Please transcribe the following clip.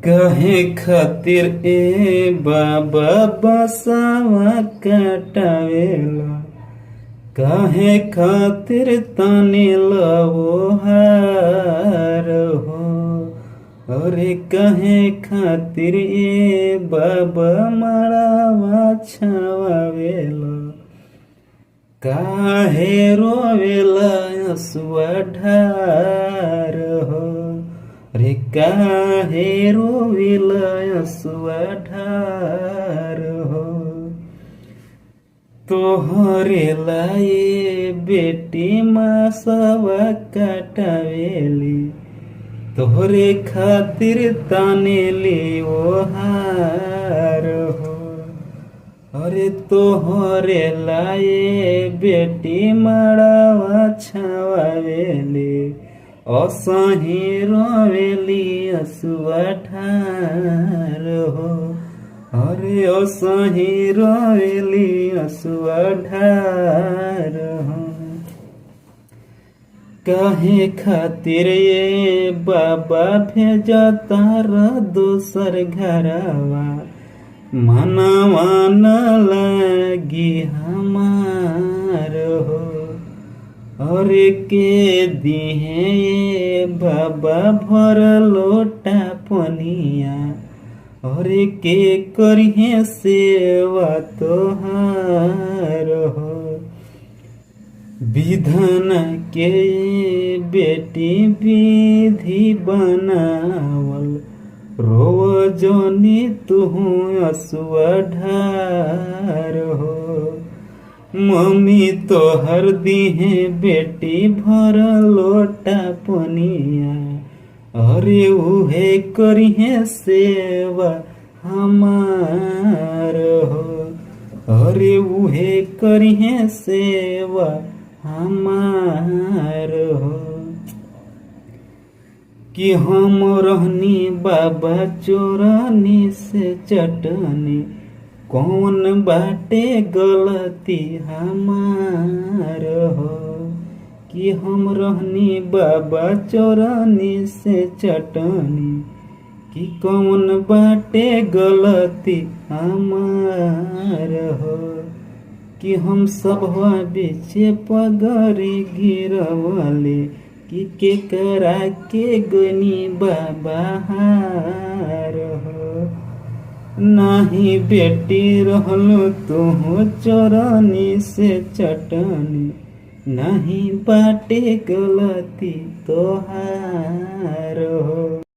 कहे खातिर ए बाबा बसावा काटावेला, कहे खातिर ताने लवो हार हो। अरे कहे खातिर ए बाबा मड़ावा छावावेला, काहे रोवेला असुआ ढार हो। रे काहे रोवेला असुआ ढार हो। तोहरे लाए बेटी मासवा काटावेली, तोहरे खातिर तानेली ओ हार हो। अरे तोहरे लाए बेटी मड़ावा छावावेली, असही रोवेली असुआ ढार हो। अरे असही रोवेली असुआ ढार हो। काहे खातिर ये बाबा भेजता र दोसर घरवा, मनवा न लगी हमार हो। अरे के दिहे ये बाबा भर लोटा पनिया, अरे के करिहे सेवा तोहार हो। विधान के बेटी विधि बनावल, रोव जोनी तुहू असुआ ढार हो। मम्मी तोहर दिहे बेटी भर लोटा पनिया, अरे उहे करिहे सेवा हमार हो। अरे उहे करिहे सेवा हमार हो। कि हम रहनी बाबा चोरनी से चटनी, कौन बाटे गलती हमार हो। कि हम रहनी बाबा चोरनी से चटनी, कि कौन बाटे गलती हमार हो। कि हम सब बीचे पगरी गिरवले, कि के करा के गनी बाबा हार हो। नाही बेटी रहलू तुहू चोरनी से चटनी, नहीं बाटे गलती तोहार हो।